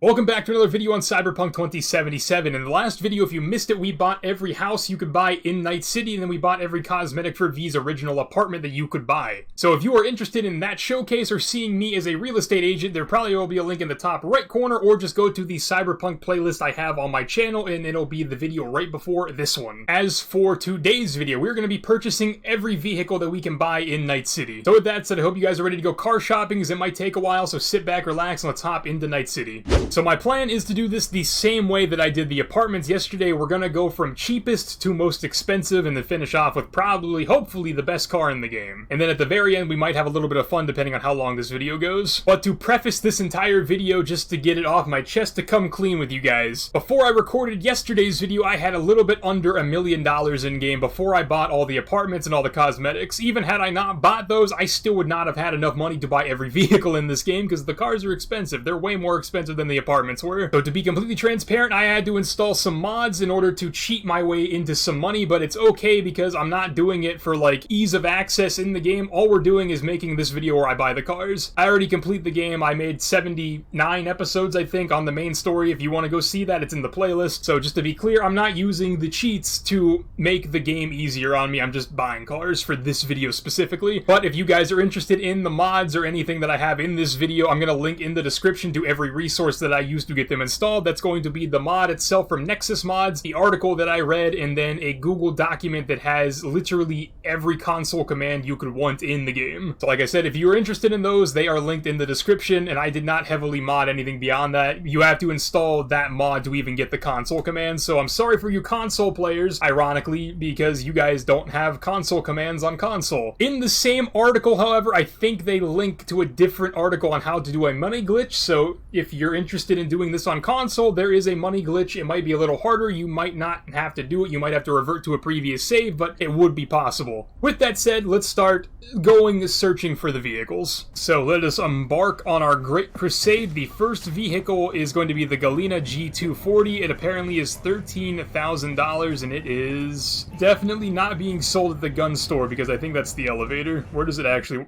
Welcome back to another video on Cyberpunk 2077. In the last video, if you missed it, we bought every house you could buy in Night City, and then we bought every cosmetic for V's original apartment that you could buy. So if you are interested in that showcase or seeing me as a real estate agent, there probably will be a link in the top right corner, or just go to the Cyberpunk playlist I have on my channel, and it'll be the video right before this one. As for today's video, we're going to be purchasing every vehicle that we can buy in Night City. So with that said, I hope you guys are ready to go car shopping, as it might take a while, so sit back, relax, and let's hop into Night City. So my plan is to do this the same way that I did the apartments yesterday. We're gonna go from cheapest to most expensive and then finish off with probably, hopefully, the best car in the game. And then at the very end, we might have a little bit of fun depending on how long this video goes. But to preface this entire video, just to get it off my chest, to come clean with you guys, before I recorded yesterday's video, I had a little bit under $1 million in game before I bought all the apartments and all the cosmetics. Even had I not bought those, I still would not have had enough money to buy every vehicle in this game because the cars are expensive. They're way more expensive than the apartments were. So to be completely transparent, I had to install some mods in order to cheat my way into some money, but it's okay because I'm not doing it for like ease of access in the game. All we're doing is making this video where I buy the cars. I already complete the game. I made 79 episodes, I think, on the main story. If you want to go see that, it's in the playlist. So just to be clear, I'm not using the cheats to make the game easier on me. I'm just buying cars for this video specifically. But if you guys are interested in the mods or anything that I have in this video, I'm going to link in the description to every resource that I used to get them installed. That's going to be the mod itself from Nexus Mods, the article that I read, and then a Google document that has literally every console command you could want in the game. So like I said, if you're interested in those, they are linked in the description, and I did not heavily mod anything beyond that. You have to install that mod to even get the console commands, so I'm sorry for you console players, ironically, because you guys don't have console commands on console. In the same article, however, I think they link to a different article on how to do a money glitch, so if you're interested in doing this on console, there is a money glitch. It might be a little harder. You might not have to do it. You might have to revert to a previous save, but it would be possible. With that said, let's start going searching for the vehicles. So let us embark on our great crusade. The first vehicle is going to be the Galena G240. It apparently is $13,000, and it is definitely not being sold at the gun store because I think that's the elevator. Where does it actually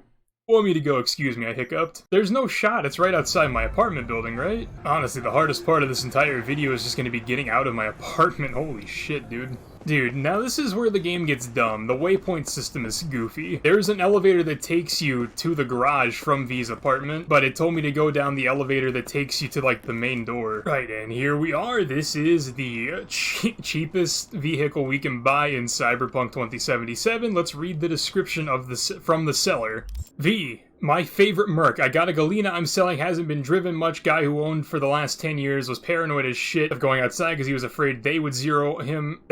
want me to go? Excuse me, I hiccuped. There's no shot. It's right outside my apartment building, right? Honestly, the hardest part of this entire video is just going to be getting out of my apartment. Holy shit, dude. Dude, now this is where the game gets dumb. The waypoint system is goofy. There's an elevator that takes you to the garage from V's apartment, but it told me to go down the elevator that takes you to, like, the main door. Right, and here we are. This is the cheapest vehicle we can buy in Cyberpunk 2077. Let's read the description of from the seller. V, my favorite Merc. I got a Galena I'm selling, hasn't been driven much. Guy who owned for the last 10 years was paranoid as shit of going outside because he was afraid they would zero him.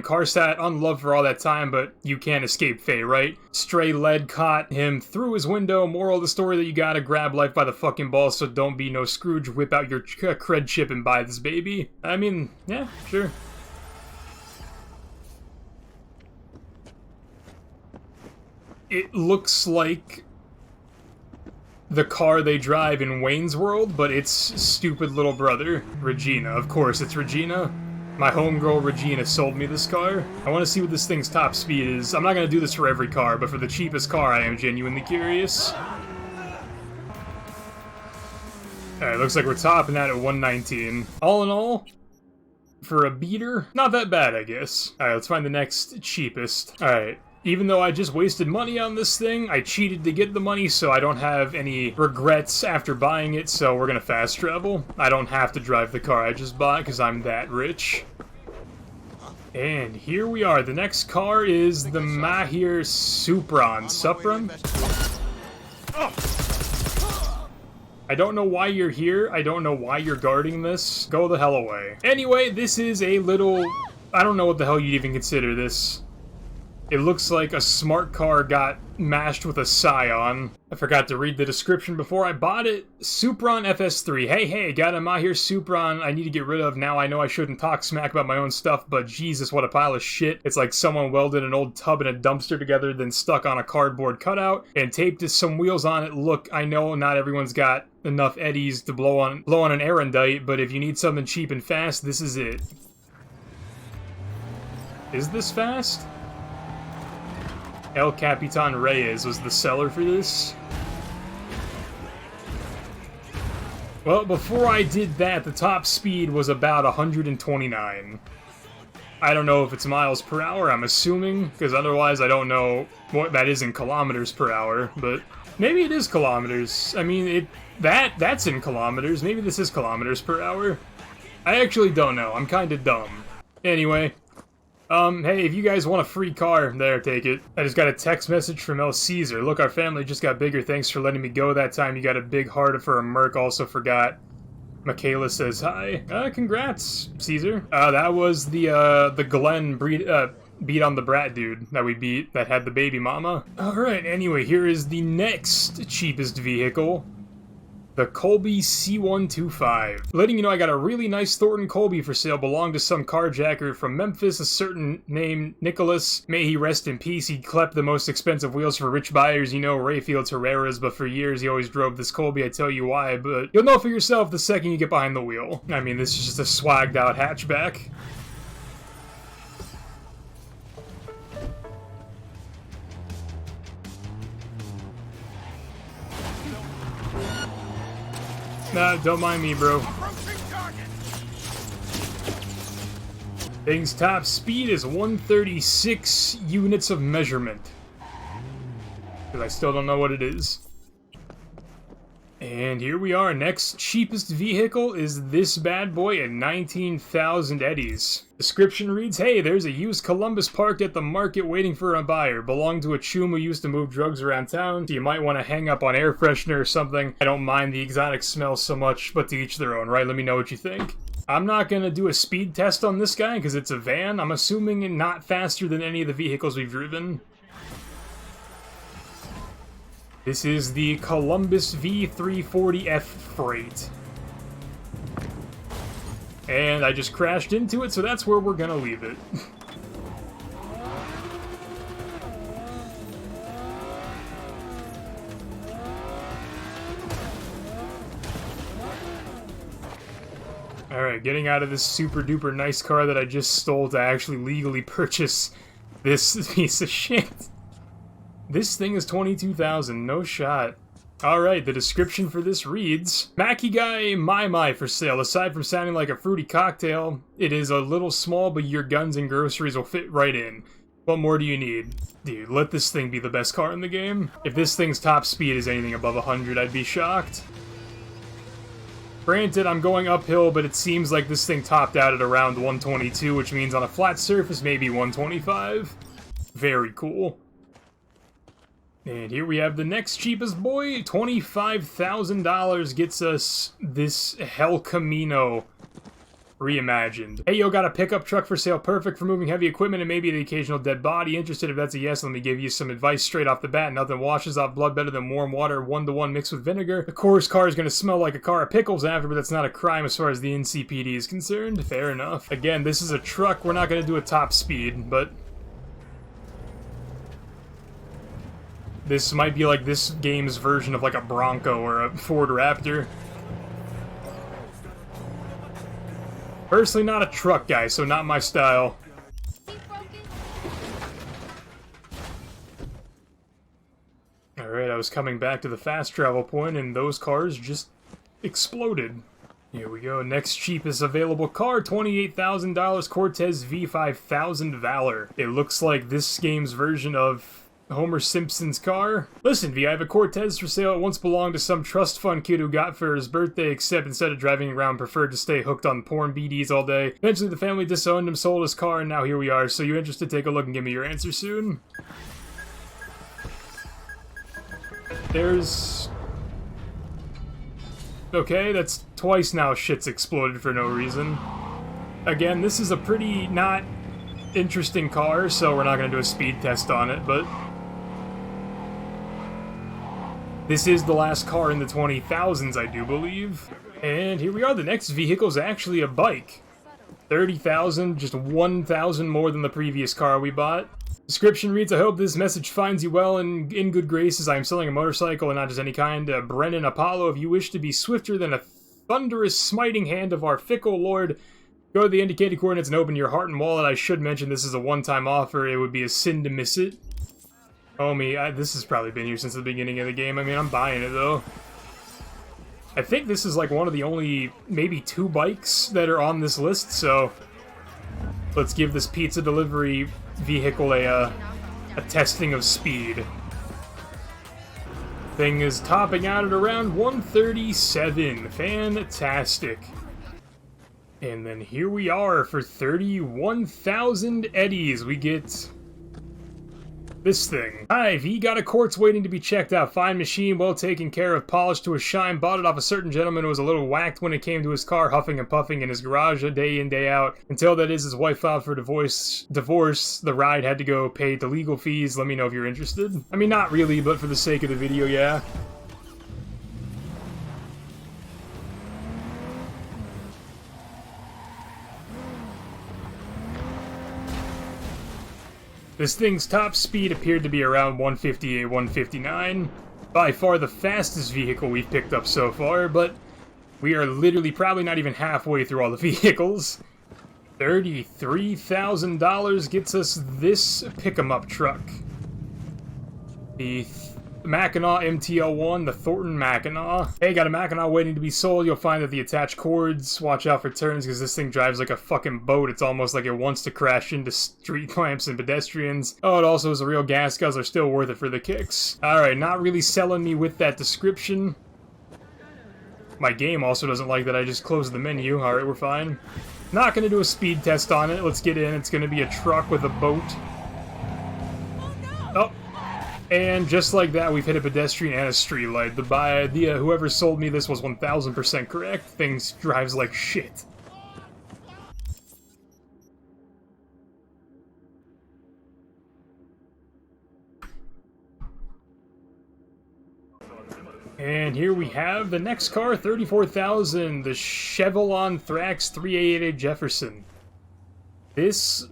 Car sat, unloved for all that time, but you can't escape fate, right? Stray lead caught him through his window. Moral of the story that you gotta grab life by the fucking balls, so don't be no Scrooge. Whip out your cred chip and buy this baby. I mean, yeah, sure. It looks like the car they drive in Wayne's World, but it's stupid little brother, Regina. Of course, it's Regina. My homegirl Regina sold me this car. I want to see what this thing's top speed is. I'm not going to do this for every car, but for the cheapest car, I am genuinely curious. Alright, looks like we're topping that at 119. All in all, for a beater, not that bad, I guess. Alright, let's find the next cheapest. Alright. Even though I just wasted money on this thing, I cheated to get the money, so I don't have any regrets after buying it, so we're gonna fast travel. I don't have to drive the car I just bought, because I'm that rich. And here we are. The next car is the Mahir Supron. I don't know why you're here. I don't know why you're guarding this. Go the hell away. Anyway, this is a little... I don't know what the hell you'd even consider this. It looks like a smart car got mashed with a Scion. I forgot to read the description before I bought it. Supron FS3. Hey, got a Mahir Supron I need to get rid of. Now I know I shouldn't talk smack about my own stuff, but Jesus, what a pile of shit. It's like someone welded an old tub and a dumpster together, then stuck on a cardboard cutout, and taped some wheels on it. Look, I know not everyone's got enough eddies to blow on an erudite, but if you need something cheap and fast, this is it. Is this fast? El Capitan Reyes was the seller for this. Well, before I did that, the top speed was about 129. I don't know if it's miles per hour, I'm assuming, because otherwise I don't know what that is in kilometers per hour, but maybe it is kilometers. I mean, that's in kilometers. Maybe this is kilometers per hour. I actually don't know. I'm kind of dumb. Anyway, hey, if you guys want a free car, there, take it. I just got a text message from El Caesar. Look, our family just got bigger. Thanks for letting me go that time. You got a big heart for a Merc. Also forgot. Michaela says hi. Congrats, Caesar. That was the Glenn beat on the brat dude that we beat that had the baby mama. Alright, anyway, here is the next cheapest vehicle. The Colby C125. Letting you know I got a really nice Thornton Colby for sale. Belonged to some carjacker from Memphis, a certain named Nicholas. May he rest in peace. He clept the most expensive wheels for rich buyers, you know, Rayfield's Herrera's, but for years he always drove this Colby. I tell you why, but you'll know for yourself the second you get behind the wheel. I mean, this is just a swagged out hatchback. Nah, don't mind me, bro. Thing's top speed is 136 units of measurement. Because I still don't know what it is. And here we are. Next cheapest vehicle is this bad boy at 19,000 eddies. Description reads, hey, there's a used Columbus parked at the market waiting for a buyer. Belonged to a chum who used to move drugs around town, so you might want to hang up on air freshener or something. I don't mind the exotic smell so much, but to each their own, right? Let me know what you think. I'm not going to do a speed test on this guy because it's a van. I'm assuming not faster than any of the vehicles we've driven. This is the Columbus V340F Freight. And I just crashed into it, so that's where we're gonna leave it. Alright, getting out of this super duper nice car that I just stole to actually legally purchase this piece of shit. This thing is 22,000, no shot. Alright, the description for this reads, Mackie Guy My for sale. Aside from sounding like a fruity cocktail, it is a little small, but your guns and groceries will fit right in. What more do you need? Dude, let this thing be the best car in the game. If this thing's top speed is anything above 100, I'd be shocked. Granted, I'm going uphill, but it seems like this thing topped out at around 122, which means on a flat surface, maybe 125. Very cool. And here we have the next cheapest boy. $25,000 gets us this Hell Camino reimagined. Hey, yo, got a pickup truck for sale, perfect for moving heavy equipment and maybe the occasional dead body. Interested? If that's a yes, let me give you some advice straight off the bat. Nothing washes off blood better than warm water 1-to-1 mixed with vinegar. Of course, car is going to smell like a car of pickles after, but that's not a crime as far as the NCPD is concerned. Fair enough. Again, this is a truck. We're not going to do a top speed, but this might be like this game's version of like a Bronco or a Ford Raptor. Personally, not a truck guy, so not my style. Alright, I was coming back to the fast travel point and those cars just exploded. Here we go, next cheapest available car, $28,000 Cortez V5000 Valor. It looks like this game's version of Homer Simpson's car. Listen, V, I have a Cortez for sale. It once belonged to some trust fund kid who got for his birthday, except instead of driving around, preferred to stay hooked on porn BDs all day. Eventually, the family disowned him, sold his car, and now here we are. So you interested? Take a look and give me your answer soon. There's... Okay, that's twice now shit's exploded for no reason. Again, this is a pretty not interesting car, so we're not going to do a speed test on it, but this is the last car in the 20,000s, I do believe. And here we are. The next vehicle is actually a bike. 30,000, just 1,000 more than the previous car we bought. Description reads, I hope this message finds you well and in good graces. I am selling a motorcycle and not just any kind. Brennan Apollo, if you wish to be swifter than a thunderous smiting hand of our fickle lord, go to the indicated coordinates and open your heart and wallet. I should mention this is a one-time offer. It would be a sin to miss it. Homie, this has probably been here since the beginning of the game. I mean, I'm buying it, though. I think this is like one of the only, maybe 2 bikes that are on this list, so let's give this pizza delivery vehicle a testing of speed. Thing is topping out at around 137. Fantastic. And then here we are for 31,000 eddies. We get this thing. Hi, V got a quartz waiting to be checked out. Fine machine, well taken care of, polished to a shine. Bought it off a certain gentleman who was a little whacked when it came to his car, huffing and puffing in his garage day in, day out. Until that is his wife filed for divorce. The ride had to go pay the legal fees. Let me know if you're interested. I mean, not really, but for the sake of the video, yeah. This thing's top speed appeared to be around 158, 159. By far the fastest vehicle we've picked up so far, but we are literally probably not even halfway through all the vehicles. $33,000 gets us this pick-em-up truck. The Mackinac MTL1, the Thornton Mackinac. Hey, got a Mackinac waiting to be sold. You'll find that the attached cords, watch out for turns because this thing drives like a fucking boat. It's almost like it wants to crash into street lamps and pedestrians. Oh, it also is a real gas guzzler, still worth it for the kicks. Alright, not really selling me with that description. My game also doesn't like that I just closed the menu. Alright, we're fine. Not gonna do a speed test on it. Let's get in. It's gonna be a truck with a boat. Oh. And just like that, we've hit a pedestrian and a street light. Whoever sold me this was 1000% correct. Things drives like shit. And here we have the next car, 34,000, the Chevrolet Thrax 388 Jefferson. This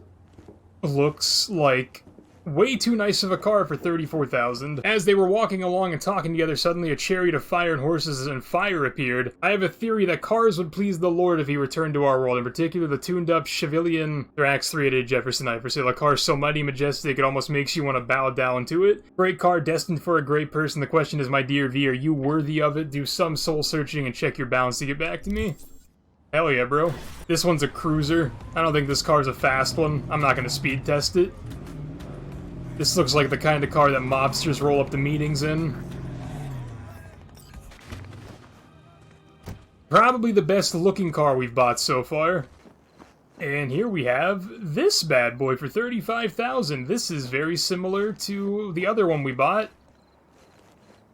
looks like way too nice of a car for 34,000. As they were walking along and talking together, suddenly a chariot of fire and horses and fire appeared. I have a theory that cars would please the Lord if he returned to our world, in particular the tuned-up Chevrolet Thrax 388 Jefferson. I for sale. A car so mighty majestic it almost makes you want to bow down to it. Great car, destined for a great person. The question is, my dear V, are you worthy of it? Do some soul-searching and check your balance to get back to me. Hell yeah, bro. This one's a cruiser. I don't think this car's a fast one. I'm not gonna speed test it. This looks like the kind of car that mobsters roll up the meetings in. Probably the best looking car we've bought so far. And here we have this bad boy for 35,000. This is very similar to the other one we bought.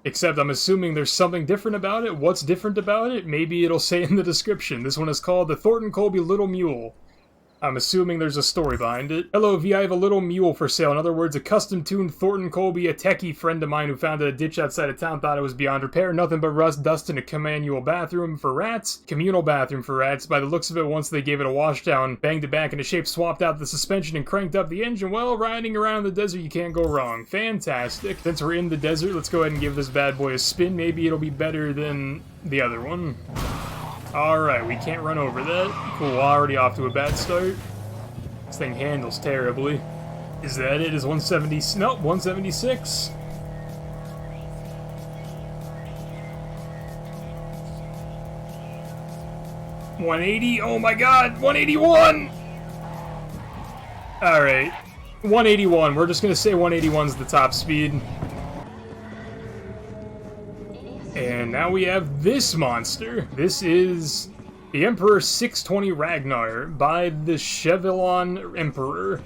Except I'm assuming there's something different about it. What's different about it? Maybe it'll say in the description. This one is called the Thornton Colby Little Mule. I'm assuming there's a story behind it. Hello, V, I have a little mule for sale. In other words, a custom-tuned Thornton Colby, a techie friend of mine who found a ditch outside of town, thought it was beyond repair. Nothing but rust, dust, and a communal bathroom for rats. Communal bathroom for rats. By the looks of it, once they gave it a wash down, banged it back into shape, swapped out the suspension, and cranked up the engine. Well, riding around in the desert, you can't go wrong. Fantastic. Since we're in the desert, let's go ahead and give this bad boy a spin. Maybe it'll be better than the other one. Alright, we can't run over that. Cool, already off to a bad start. This thing handles terribly. Is that it? Is 170? Nope, 176. $180? Oh my god, 181! Alright, 181. We're just gonna say 181 is the top speed. And now we have this monster. This is the Emperor 620 Ragnar by the Chevrolet Emperor.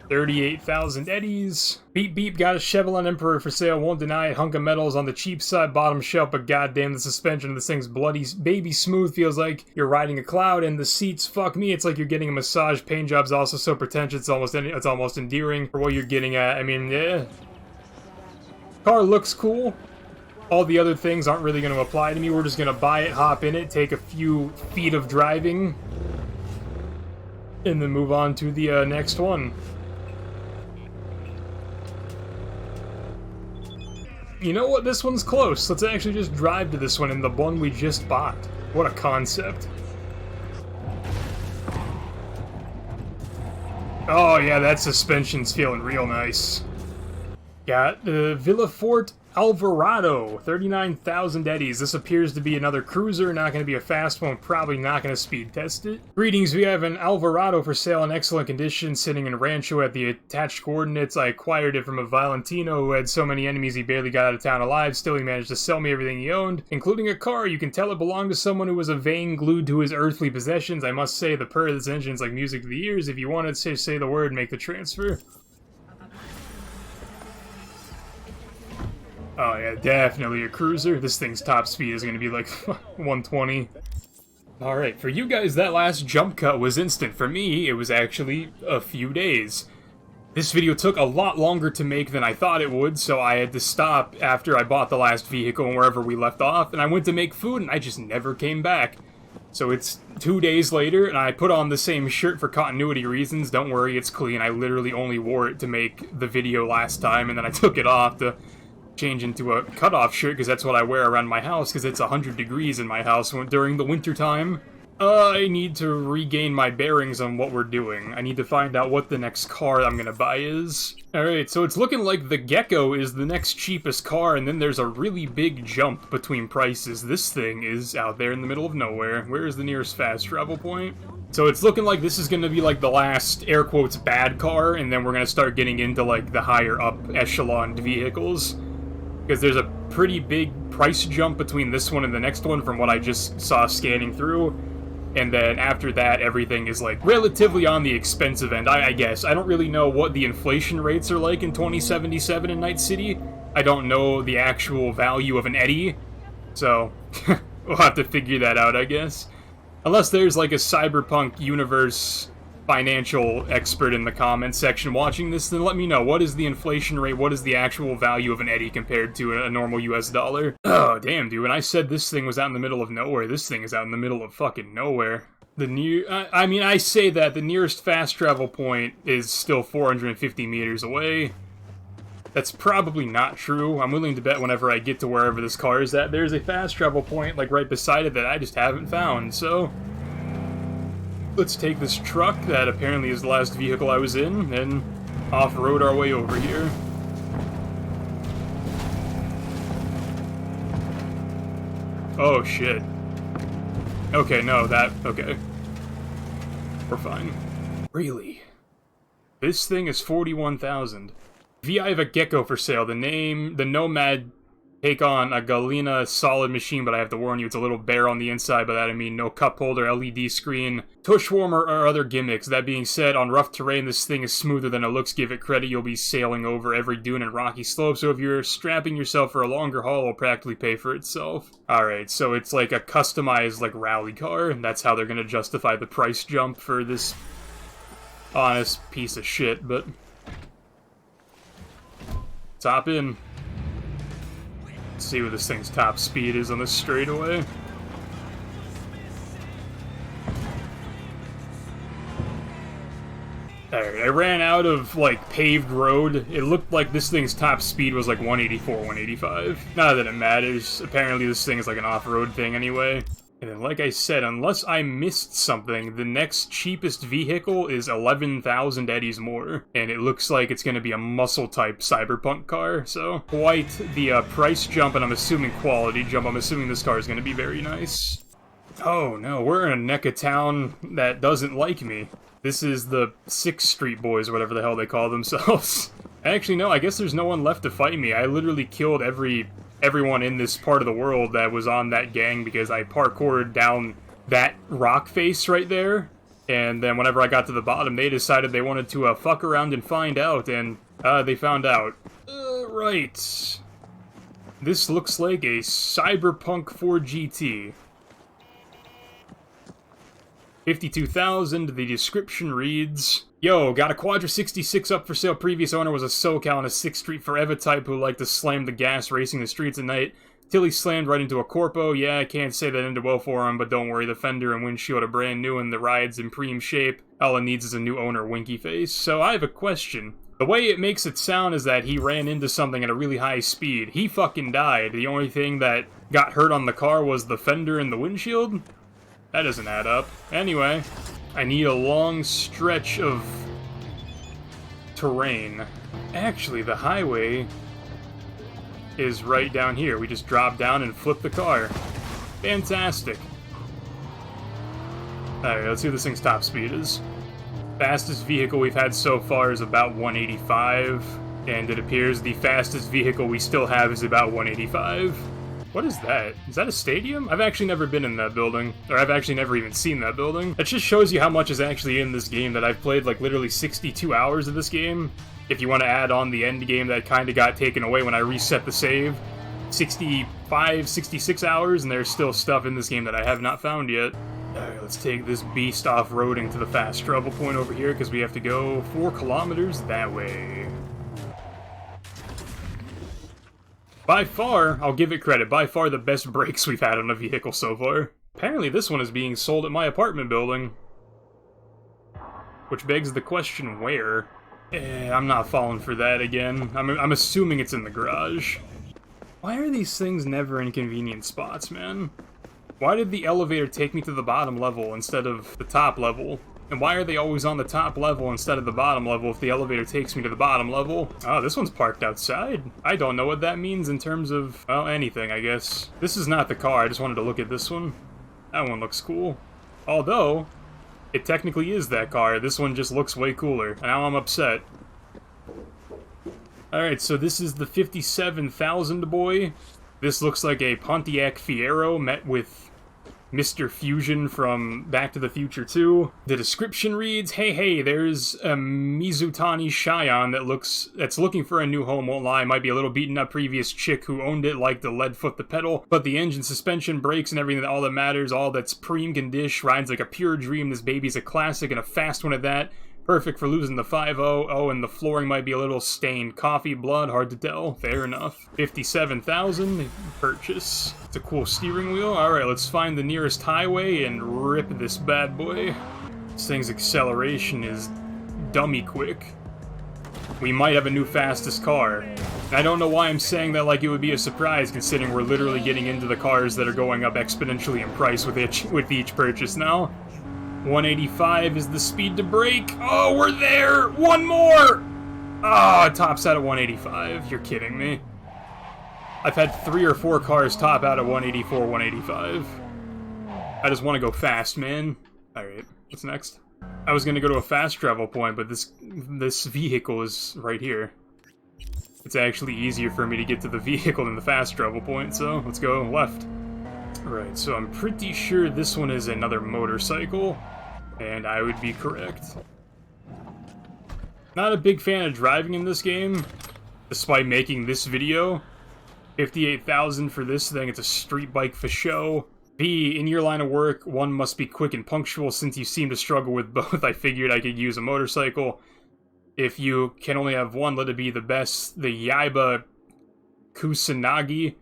38,000 eddies. Beep beep, got a Chevrolet Emperor for sale, won't deny it. Hunk of metal is on the cheap side, bottom shelf, but goddamn the suspension of this thing's bloody baby smooth. Feels like you're riding a cloud, and the seats, fuck me, it's like you're getting a massage. Paint job's also so pretentious, it's almost endearing for what you're getting at. I mean, yeah. Car looks cool. All the other things aren't really going to apply to me. We're just going to buy it, hop in it, take a few feet of driving, and then move on to the next one. You know what? This one's close. Let's actually just drive to this one in the one we just bought. What a concept. Oh yeah, that suspension's feeling real nice. Got the Villafort Alvarado, 39,000 eddies. This appears to be another cruiser, not going to be a fast one, probably not going to speed test it. Greetings, we have an Alvarado for sale in excellent condition, sitting in Rancho at the attached coordinates. I acquired it from a Valentino who had so many enemies he barely got out of town alive. Still, he managed to sell me everything he owned, including a car. You can tell it belonged to someone who was a vein glued to his earthly possessions. I must say, the purr of this engine is like music to the ears. If you wanted to say the word, make the transfer. Oh yeah, definitely a cruiser. This thing's top speed is going to be like 120. Alright, for you guys, that last jump cut was instant. For me, it was actually a few days. This video took a lot longer to make than I thought it would, so I had to stop after I bought the last vehicle and wherever we left off, and I went to make food and I just never came back. So it's 2 days later, and I put on the same shirt for continuity reasons. Don't worry, it's clean. I literally only wore it to make the video last time, and then I took it off to change into a cutoff shirt, because that's what I wear around my house, because it's 100 degrees in my house during the winter time. I need to regain my bearings on what we're doing. I need to find out what the next car I'm gonna buy is. Alright, so it's looking like the Gecko is the next cheapest car, and then there's a really big jump between prices. This thing is out there in the middle of nowhere. Where is the nearest fast travel point? So it's looking like this is gonna be like the last, air quotes, bad car, and then we're gonna start getting into like the higher up echelon vehicles. Because there's a pretty big price jump between this one and the next one from what I just saw scanning through. And then after that, everything is like relatively on the expensive end, I guess. I don't really know what the inflation rates are like in 2077 in Night City. I don't know the actual value of an eddy. So, we'll have to figure that out, I guess. Unless there's like a Cyberpunk universe financial expert in the comments section watching this, then let me know. What is the inflation rate? What is the actual value of an eddy compared to a normal US dollar? Oh, damn, dude. When I said this thing was out in the middle of nowhere, this thing is out in the middle of fucking nowhere. I mean, I say that the nearest fast travel point is still 450 meters away. That's probably not true. I'm willing to bet whenever I get to wherever this car is at, there's a fast travel point, like, right beside it that I just haven't found, so let's take this truck that apparently is the last vehicle I was in and off-road our way over here. Oh, shit. Okay, no, okay. We're fine. Really? This thing is 41,000. I have a Gecko for sale. The Nomad take on a Galena solid machine, but I have to warn you, it's a little bare on the inside. By that I mean no cup holder, LED screen, tush warmer, or other gimmicks. That being said, on rough terrain, this thing is smoother than it looks. Give it credit, you'll be sailing over every dune and rocky slope, so if you're strapping yourself for a longer haul, it'll practically pay for itself. Alright, so it's like a customized, like, rally car, and that's how they're gonna justify the price jump for this honest piece of shit, but top in. Let's see what this thing's top speed is on this straightaway. Alright, I ran out of, like, paved road. It looked like this thing's top speed was like 184, 185. Not that it matters. Apparently this thing is like an off-road thing anyway. And then, like I said, unless I missed something, the next cheapest vehicle is 11,000 eddies more. And it looks like it's going to be a muscle-type cyberpunk car, so quite the price jump, and I'm assuming quality jump. I'm assuming this car is going to be very nice. Oh no, we're in a neck of town that doesn't like me. This is the 6th Street Boys, or whatever the hell they call themselves. Actually, no, I guess there's no one left to fight me. I literally killed everyone in this part of the world that was on that gang because I parkoured down that rock face right there. And then whenever I got to the bottom, they decided they wanted to fuck around and find out, and they found out. Right. This looks like a Cyberpunk 4 GT. 52,000, the description reads, yo, got a Quadra 66 up for sale. Previous owner was a SoCal and a 6th Street Forever type who liked to slam the gas racing the streets at night till he slammed right into a Corpo. Yeah, I can't say that ended well for him, but don't worry, the fender and windshield are brand new and the ride's in prime shape. All it needs is a new owner, winky face. So I have a question. The way it makes it sound is that he ran into something at a really high speed. He fucking died. The only thing that got hurt on the car was the fender and the windshield? That doesn't add up. Anyway, I need a long stretch of terrain. Actually, the highway is right down here. We just drop down and flip the car. Fantastic. Alright, let's see what this thing's top speed is. Fastest vehicle we've had so far is about 185, and it appears the fastest vehicle we still have is about 185. What is that? Is that a stadium? I've actually never been in that building, or I've actually never even seen that building. That just shows you how much is actually in this game, that I've played like literally 62 hours of this game. If you want to add on the end game that kind of got taken away when I reset the save. 65, 66 hours, and there's still stuff in this game that I have not found yet. Alright, let's take this beast off-roading to the fast travel point over here, because we have to go 4 kilometers that way. By far, I'll give it credit, by far the best brakes we've had on a vehicle so far. Apparently this one is being sold at my apartment building. Which begs the question, where? I'm not falling for that again. I'm assuming it's in the garage. Why are these things never in convenient spots, man? Why did the elevator take me to the bottom level instead of the top level? And why are they always on the top level instead of the bottom level if the elevator takes me to the bottom level? Oh, this one's parked outside. I don't know what that means in terms of, well, anything, I guess. This is not the car, I just wanted to look at this one. That one looks cool. Although, it technically is that car. This one just looks way cooler. And now I'm upset. Alright, so this is the 57,000 boy. This looks like a Pontiac Fiero met with Mr. Fusion from Back to the Future 2. The description reads, hey, there's a Mizutani Cheyenne that's looking for a new home, won't lie, might be a little beaten up previous chick who owned it, liked to lead foot the pedal, but the engine, suspension, brakes, and everything, all that matters, all that's preem condish, rides like a pure dream, this baby's a classic and a fast one at that. Perfect for losing the 5-0. Oh, and the flooring might be a little stained. Coffee, blood, hard to tell. Fair enough. 57,000. Purchase. It's a cool steering wheel. Alright, let's find the nearest highway and rip this bad boy. This thing's acceleration is dummy quick. We might have a new fastest car. I don't know why I'm saying that like it would be a surprise, considering we're literally getting into the cars that are going up exponentially in price with each purchase now. 185 is the speed to brake. Oh, we're there! One more! Ah, it tops out at 185. You're kidding me. I've had 3 or 4 cars top out at 184, 185. I just want to go fast, man. Alright, what's next? I was gonna go to a fast travel point, but this vehicle is right here. It's actually easier for me to get to the vehicle than the fast travel point, so let's go left. Right, so I'm pretty sure this one is another motorcycle. And I would be correct. Not a big fan of driving in this game, despite making this video. 58,000 for this thing, it's a street bike for show. B, in your line of work, one must be quick and punctual. Since you seem to struggle with both, I figured I could use a motorcycle. If you can only have one, let it be the best, the WAYYYY Kusanagi.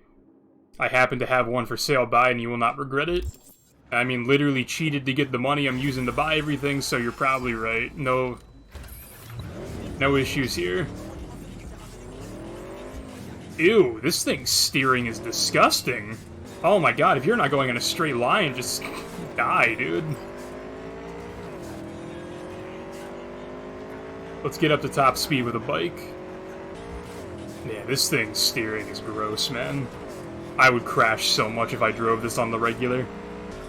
I happen to have one for sale, buy and you will not regret it. I mean, literally cheated to get the money I'm using to buy everything, so you're probably right. No issues here. Ew, this thing's steering is disgusting. Oh my god, if you're not going in a straight line, just die, dude. Let's get up to top speed with a bike. Yeah, this thing's steering is gross, man. I would crash so much if I drove this on the regular.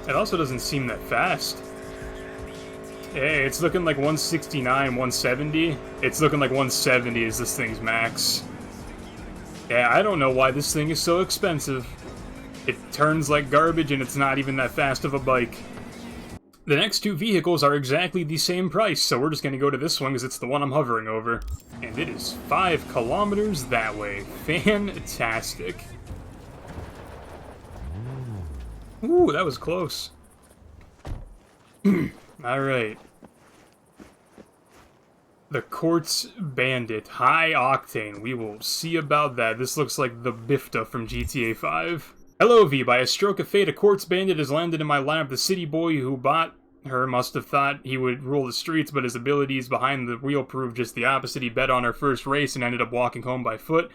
It also doesn't seem that fast. Hey, it's looking like 169, 170. It's looking like 170 is this thing's max. Yeah, I don't know why this thing is so expensive. It turns like garbage and it's not even that fast of a bike. The next 2 vehicles are exactly the same price, so we're just gonna go to this one because it's the one I'm hovering over. And it is 5 kilometers that way. Fantastic. Ooh, that was close. Alright. The Quartz Bandit. High octane. We will see about that. This looks like the Bifta from GTA 5. Hello, V. By a stroke of fate, a Quartz Bandit has landed in my lap. The city boy who bought her must have thought he would rule the streets, but his abilities behind the wheel proved just the opposite. He bet on her first race and ended up walking home by foot.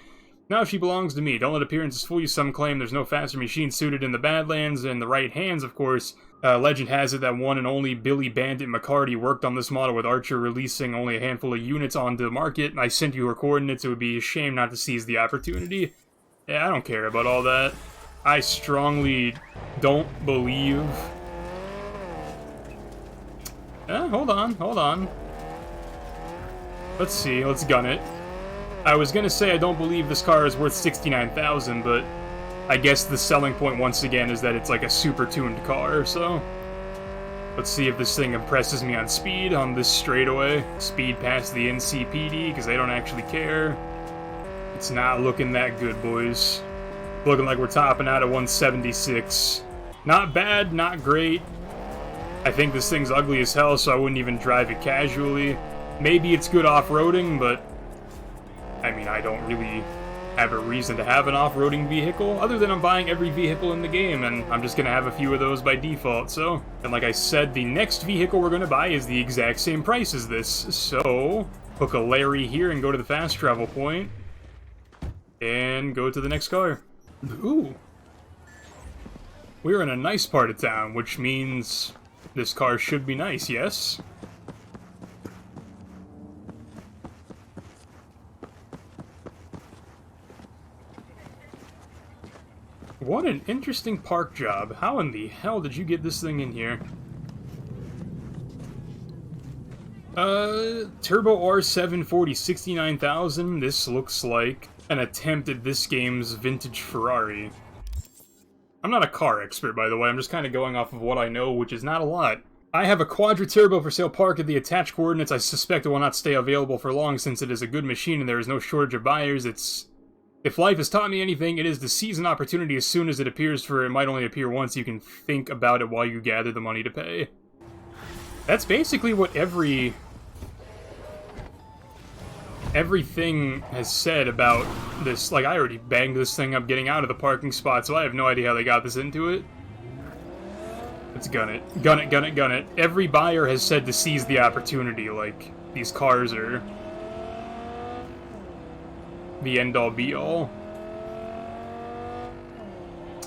Now she belongs to me. Don't let appearances fool you. Some claim there's no faster machine suited in the Badlands and the right hands, of course. Legend has it that one and only Billy Bandit McCarty worked on this model with Archer releasing only a handful of units onto the market. I sent you her coordinates. It would be a shame not to seize the opportunity. Yeah, I don't care about all that. I strongly don't believe... hold on. Let's see, let's gun it. I was gonna say I don't believe this car is worth $69,000, but I guess the selling point once again is that it's like a super tuned car, so... Let's see if this thing impresses me on speed on this straightaway. Speed past the NCPD, because they don't actually care. It's not looking that good, boys. Looking like we're topping out at 176. Not bad, not great. I think this thing's ugly as hell, so I wouldn't even drive it casually. Maybe it's good off-roading, but... I mean, I don't really have a reason to have an off-roading vehicle, other than I'm buying every vehicle in the game, and I'm just gonna have a few of those by default, so... And like I said, the next vehicle we're gonna buy is the exact same price as this, so... Hook a Larry here and go to the fast travel point. And go to the next car. Ooh. We're in a nice part of town, which means this car should be nice, yes? What an interesting park job. How in the hell did you get this thing in here? Turbo R740, 69,000. This looks like an attempt at this game's vintage Ferrari. I'm not a car expert, by the way. I'm just kind of going off of what I know, which is not a lot. I have a Quadra Turbo for sale parked at the attached coordinates. I suspect it will not stay available for long since it is a good machine and there is no shortage of buyers. If life has taught me anything, it is to seize an opportunity as soon as it appears, for it might only appear once. You can think about it while you gather the money to pay. That's basically what everything has said about this. Like, I already banged this thing up getting out of the parking spot, so I have no idea how they got this into it. Let's gun it. Gun it, gun it, gun it. Every buyer has said to seize the opportunity, like, these cars are the end-all be-all.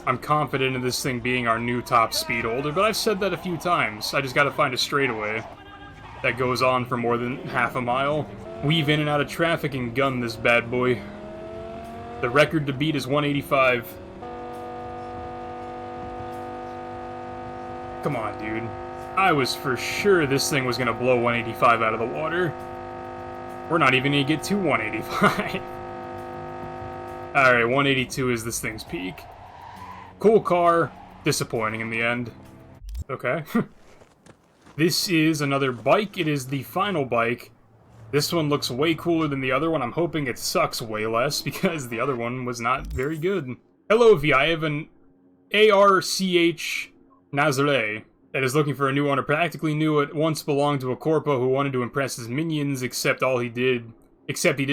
I'm confident in this thing being our new top speed holder, but I've said that a few times. I just gotta find a straightaway that goes on for more than half a mile. Weave in and out of traffic and gun this bad boy. The record to beat is 185. Come on, dude. I was for sure this thing was gonna blow 185 out of the water. We're not even gonna get to 185. Alright, 182 is this thing's peak. Cool car, disappointing in the end. Okay. This is another bike. It is the final bike. This one looks way cooler than the other one. I'm hoping it sucks way less, because the other one was not very good. Hello, V. I have an ARCH Nazare that is looking for a new owner. Practically new. It once belonged to a corpo who wanted to impress his minions, except he did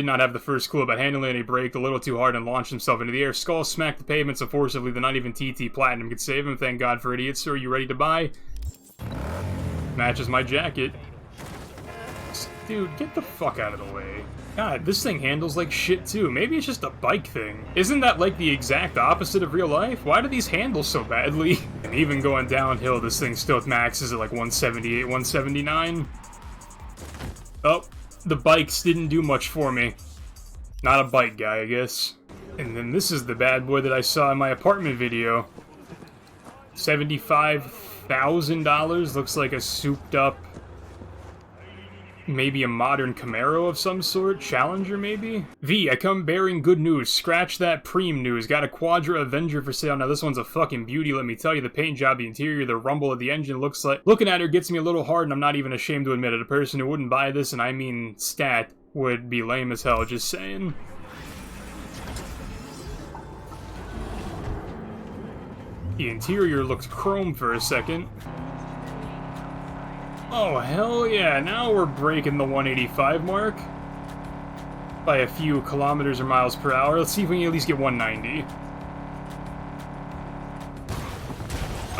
not have the first clue about handling it. He braked a little too hard and launched himself into the air. Skull smacked the pavement so forcibly that not even TT Platinum could save him. Thank God for idiots. Sir, you ready to buy? Matches my jacket. Dude, get the fuck out of the way. God, this thing handles like shit too. Maybe it's just a bike thing. Isn't that like the exact opposite of real life? Why do these handle so badly? And even going downhill, this thing still maxes at like 178, 179. Oh, the bikes didn't do much for me. Not a bike guy, I guess. And then this is the bad boy that I saw in my apartment video. $75,000. Looks like a souped up, maybe a modern Camaro of some sort? Challenger, maybe? V, I come bearing good news. Scratch that preem news. Got a Quadra Avenger for sale. Now, this one's a fucking beauty, let me tell you. The paint job, the interior, the rumble of the engine looks like... Looking at her gets me a little hard, and I'm not even ashamed to admit it. A person who wouldn't buy this, and I mean stat, would be lame as hell, just saying. The interior looks chrome for a second. Oh, hell yeah, now we're breaking the 185 mark. By a few kilometers or miles per hour. Let's see if we can at least get 190.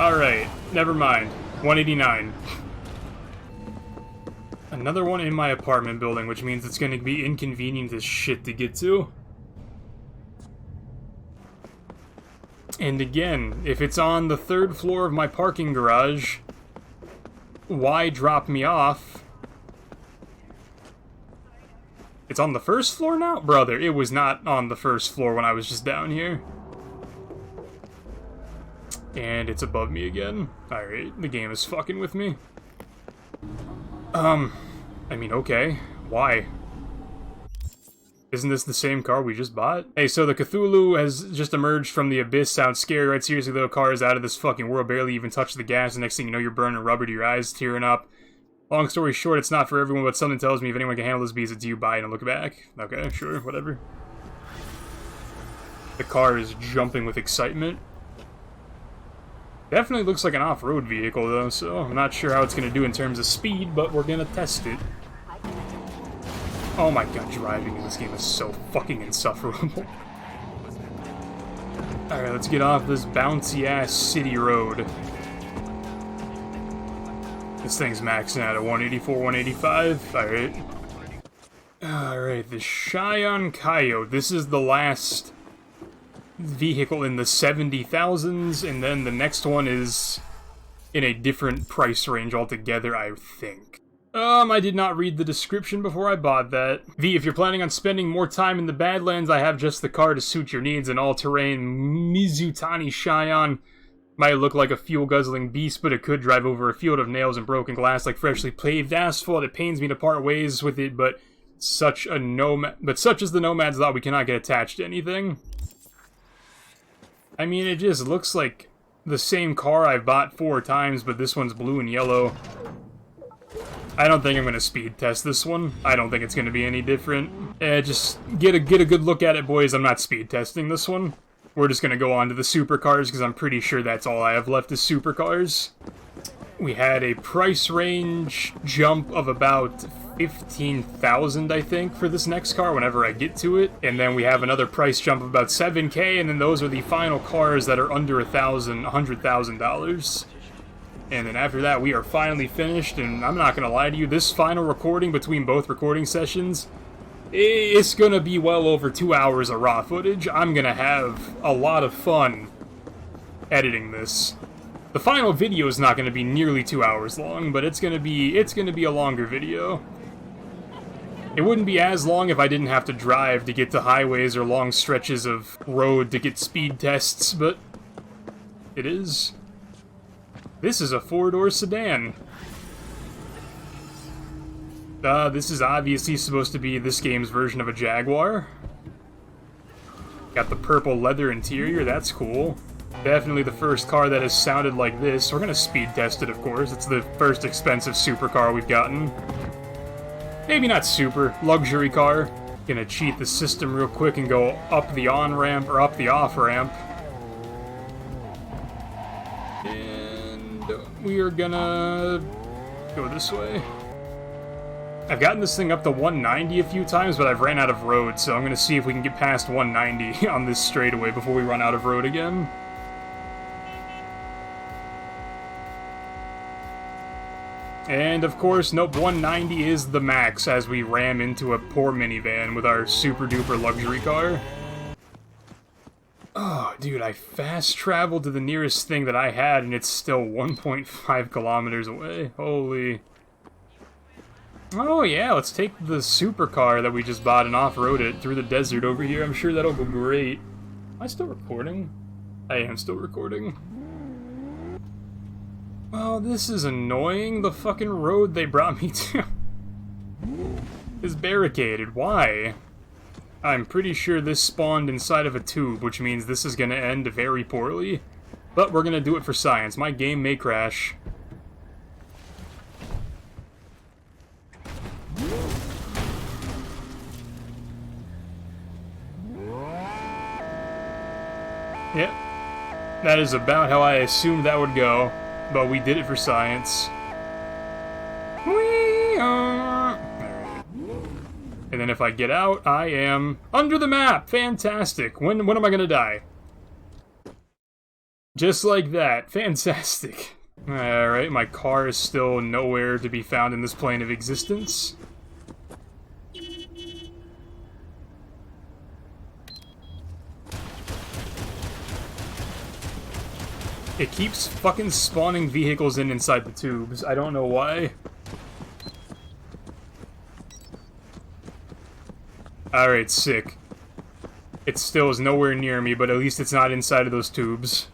Alright, never mind. 189. Another one in my apartment building, which means it's going to be inconvenient as shit to get to. And again, if it's on the 3rd floor of my parking garage, why drop me off It's on the first floor now? Brother, it was not on the first floor when I was just down here. And it's above me again. Alright, the game is fucking with me. I mean, okay. Why? Isn't this the same car we just bought? Hey, so the Cthulhu has just emerged from the abyss. Sounds scary, right? Seriously, though, car is out of this fucking world. Barely even touched the gas. The next thing you know, you're burning rubber to your eyes, tearing up. Long story short, it's not for everyone, but something tells me if anyone can handle this beast, it's you. Buy it and look back. Okay, sure, whatever. The car is jumping with excitement. Definitely looks like an off-road vehicle, though, so I'm not sure how it's going to do in terms of speed, but we're going to test it. Oh my god, driving in this game is so fucking insufferable. Alright, let's get off this bouncy-ass city road. This thing's maxing out at 184, 185. Alright. Alright, the Cheyenne Coyote. This is the last vehicle in the 70,000s, and then the next one is in a different price range altogether, I think. I did not read the description before I bought that. V, if you're planning on spending more time in the Badlands, I have just the car to suit your needs. An all-terrain Mizutani Cheyenne might look like a fuel-guzzling beast, but it could drive over a field of nails and broken glass like freshly paved asphalt. It pains me to part ways with it, but such is the Nomad's thought, we cannot get attached to anything. I mean, it just looks like the same car I've bought 4 times, but this one's blue and yellow. I don't think I'm going to speed test this one. I don't think it's going to be any different. Just get a good look at it, boys. I'm not speed testing this one. We're just going to go on to the Supercars, because I'm pretty sure that's all I have left is Supercars. We had a price range jump of about 15,000, I think, for this next car whenever I get to it. And then we have another price jump of about 7K, and then those are the final cars that are under $100,000. And then after that, we are finally finished, and I'm not going to lie to you, this final recording between both recording sessions, it's going to be well over 2 hours of raw footage. I'm going to have a lot of fun editing this. The final video is not going to be nearly 2 hours long, but it's going to be a longer video. It wouldn't be as long if I didn't have to drive to get to highways or long stretches of road to get speed tests, but it is. This is a 4-door sedan. This is obviously supposed to be this game's version of a Jaguar. Got the purple leather interior, that's cool. Definitely the first car that has sounded like this. We're gonna speed test it, of course. It's the first expensive supercar we've gotten. Maybe not super, luxury car. Gonna cheat the system real quick and go up the on-ramp, or up the off-ramp. We are gonna go this way. I've gotten this thing up to 190 a few times, but I've ran out of road, so I'm gonna see if we can get past 190 on this straightaway before we run out of road again. And of course, nope, 190 is the max as we ram into a poor minivan with our super duper luxury car. Oh, dude, I fast traveled to the nearest thing that I had, and it's still 1.5 kilometers away. Holy. Oh, yeah, let's take the supercar that we just bought and off-road it through the desert over here. I'm sure that'll go great. Am I still recording? I am still recording. Well, this is annoying. The fucking road they brought me to is barricaded. Why? I'm pretty sure this spawned inside of a tube, which means this is gonna end very poorly. But we're gonna do it for science. My game may crash. Yep. That is about how I assumed that would go. But we did it for science. And then if I get out, I am under the map! Fantastic! When am I gonna die? Just like that. Fantastic. Alright, my car is still nowhere to be found in this plane of existence. It keeps fucking spawning vehicles inside the tubes. I don't know why. Alright, sick. It still is nowhere near me, but at least it's not inside of those tubes.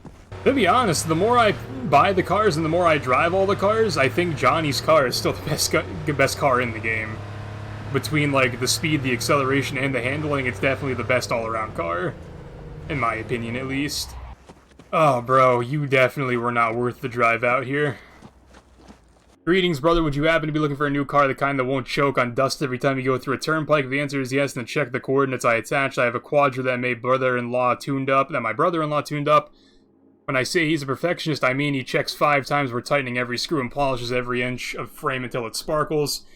To be honest, the more I buy the cars and the more I drive all the cars, I think Johnny's car is still the best car in the game. Between, like, the speed, the acceleration, and the handling, it's definitely the best all-around car. In my opinion, at least. Oh, bro, you definitely were not worth the drive out here. Greetings, brother. Would you happen to be looking for a new car, the kind that won't choke on dust every time you go through a turnpike? If the answer is yes, then check the coordinates I attached. I have a Quadra that my brother-in-law tuned up. When I say he's a perfectionist, I mean he checks 5 times before tightening every screw and polishes every inch of frame until it sparkles.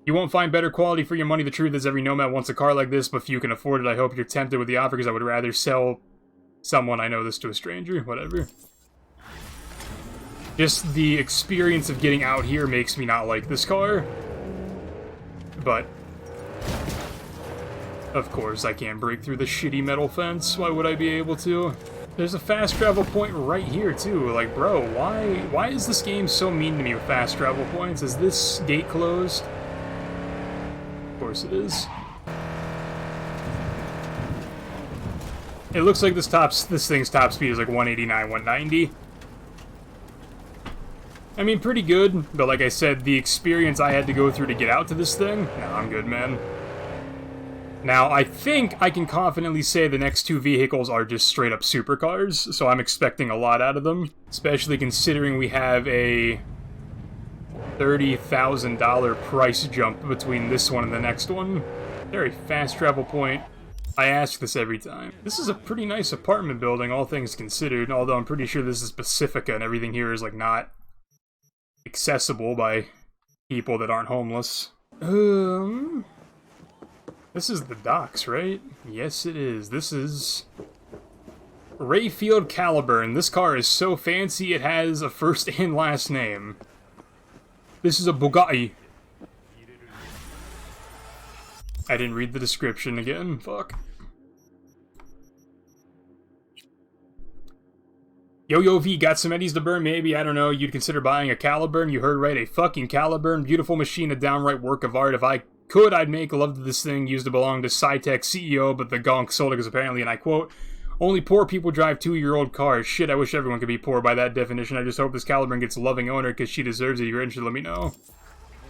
You won't find better quality for your money. The truth is every nomad wants a car like this, but few can afford it. I hope you're tempted with the offer, because I would rather sell someone I know this to a stranger. Whatever. Just the experience of getting out here makes me not like this car. But of course, I can't break through the shitty metal fence. Why would I be able to? There's a fast travel point right here, too. Like, bro, why is this game so mean to me with fast travel points? Is this gate closed? Of course it is. It looks like this thing's top speed is like 189, 190. I mean, pretty good, but like I said, the experience I had to go through to get out to this thing, no, I'm good, man. Now, I think I can confidently say the next 2 vehicles are just straight-up supercars, so I'm expecting a lot out of them, especially considering we have a $30,000 price jump between this one and the next one. Very fast travel point. I ask this every time. This is a pretty nice apartment building, all things considered, although I'm pretty sure this is Pacifica and everything here is, like, not accessible by people that aren't homeless. This is the docks, right? Yes, it is. This is Rayfield Caliburn. This car is so fancy it has a first and last name. This is a Bugatti. I didn't read the description again. Fuck. Yo, V, got some eddies to burn? Maybe, I don't know. You'd consider buying a Caliburn? You heard right, a fucking Caliburn. Beautiful machine, a downright work of art. If I could, I'd make love to this thing. Used to belong to Cytec CEO, but the gonk sold it because apparently, and I quote, only poor people drive 2-year-old cars. Shit, I wish everyone could be poor by that definition. I just hope this Caliburn gets a loving owner because she deserves it. If you're interested, let me know.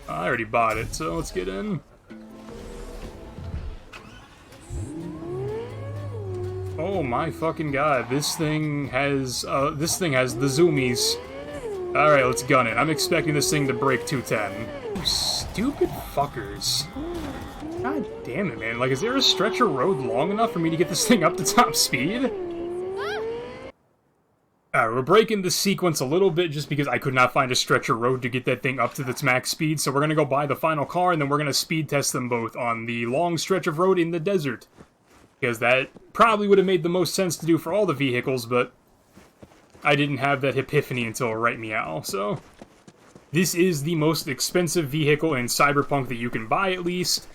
I already bought it, so let's get in. Oh my fucking god, this thing has the zoomies. Alright, let's gun it. I'm expecting this thing to break 210. You stupid fuckers. God damn it, man. Like, is there a stretch of road long enough for me to get this thing up to top speed? Alright, we're breaking the sequence a little bit just because I could not find a stretch of road to get that thing up to its max speed, so we're gonna go buy the final car, and then we're gonna speed test them both on the long stretch of road in the desert. Because that probably would have made the most sense to do for all the vehicles, but I didn't have that epiphany until right meow, so this is the most expensive vehicle in Cyberpunk that you can buy, at least.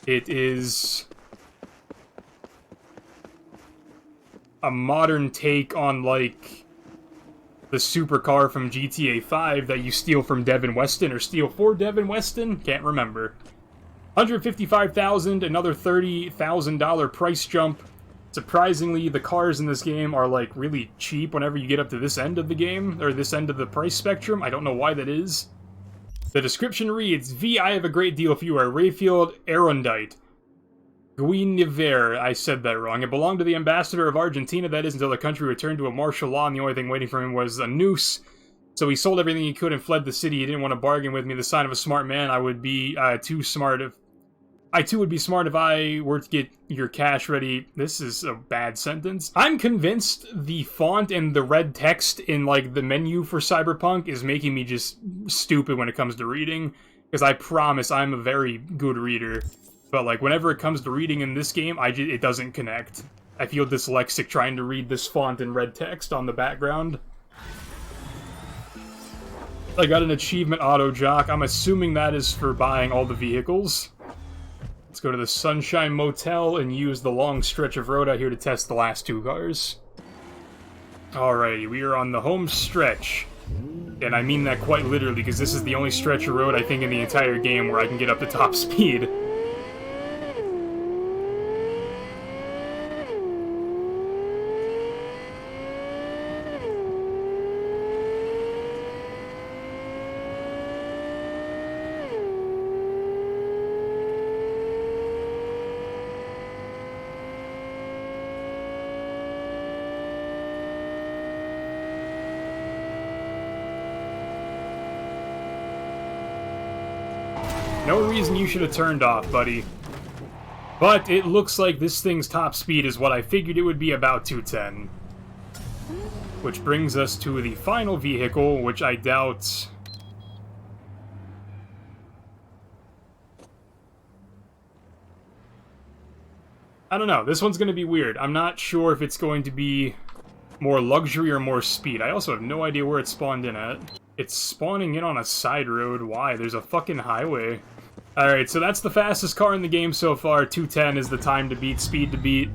It is a modern take on, like, the supercar from GTA 5 that you steal from Devin Weston, or steal for Devin Weston? Can't remember. $155,000, another $30,000 price jump. Surprisingly, the cars in this game are, like, really cheap whenever you get up to this end of the game, or this end of the price spectrum. I don't know why that is. The description reads, V, I have a great deal for you, a Rayfield Arondite. Guinevere, I said that wrong. It belonged to the ambassador of Argentina, that is, until the country returned to a martial law, and the only thing waiting for him was a noose. So he sold everything he could and fled the city. He didn't want to bargain with me. The sign of a smart man. I would be too smart if... I too would be smart if I were to get your cash ready. This is a bad sentence. I'm convinced the font and the red text in, like, the menu for Cyberpunk is making me just stupid when it comes to reading. Because I promise I'm a very good reader. But, like, whenever it comes to reading in this game, it doesn't connect. I feel dyslexic trying to read this font and red text on the background. I got an achievement auto jock. I'm assuming that is for buying all the vehicles. Let's go to the Sunshine Motel and use the long stretch of road out here to test the last 2 cars. Alrighty, we are on the home stretch. And I mean that quite literally, because this is the only stretch of road, I think, in the entire game where I can get up to top speed. No reason you should have turned off, buddy. But it looks like this thing's top speed is what I figured it would be, about 210. Which brings us to the final vehicle, which I doubt... I don't know, this one's going to be weird. I'm not sure if it's going to be more luxury or more speed. I also have no idea where it spawned in at. It's spawning in on a side road. Why? There's a fucking highway. Alright, so that's the fastest car in the game so far. 210 is the time to beat, speed to beat.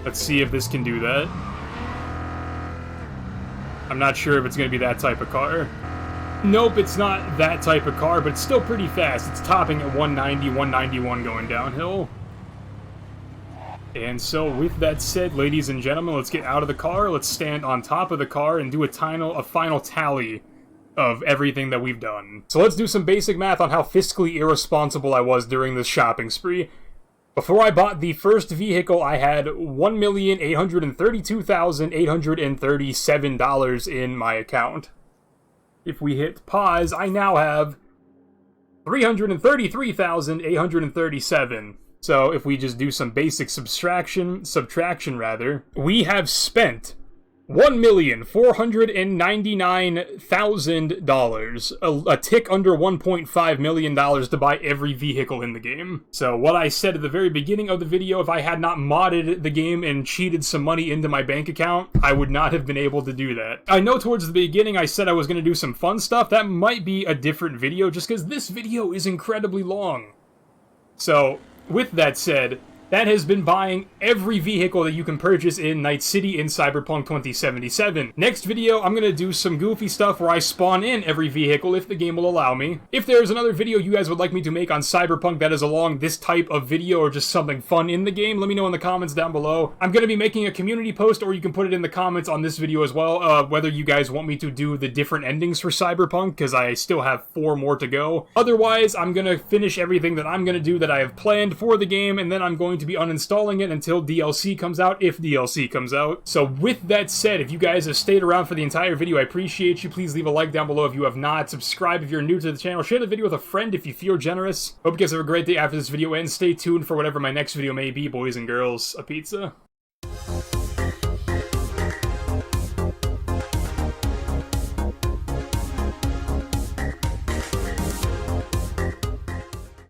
Let's see if this can do that. I'm not sure if it's going to be that type of car. Nope, it's not that type of car, but it's still pretty fast. It's topping at 190, 191 going downhill. And so, with that said, ladies and gentlemen, let's get out of the car, let's stand on top of the car, and do a final tally of everything that we've done. So let's do some basic math on how fiscally irresponsible I was during this shopping spree. Before I bought the first vehicle, I had $1,832,837 in my account. If we hit pause, I now have $333,837. So if we just do some basic subtraction, we have spent $1,499,000, a tick under $1.5 million to buy every vehicle in the game. So what I said at the very beginning of the video, if I had not modded the game and cheated some money into my bank account, I would not have been able to do that. I know towards the beginning I said I was going to do some fun stuff. That might be a different video just because this video is incredibly long. So, with that said, that has been buying every vehicle that you can purchase in Night City in Cyberpunk 2077. Next video, I'm gonna do some goofy stuff where I spawn in every vehicle if the game will allow me. If there's another video you guys would like me to make on Cyberpunk that is along this type of video or just something fun in the game, let me know in the comments down below. I'm gonna be making a community post, or you can put it in the comments on this video as well, whether you guys want me to do the different endings for Cyberpunk, because I still have 4 more to go. Otherwise, I'm gonna finish everything that I'm gonna do that I have planned for the game, and then I'm going to be uninstalling it until DLC comes out, if DLC comes out. So with that said, if you guys have stayed around for the entire video, I appreciate you. Please leave a like down below if you have not. Subscribe if you're new to the channel. Share the video with a friend if you feel generous. Hope you guys have a great day after this video ends. Stay tuned for whatever my next video may be, boys and girls. A pizza?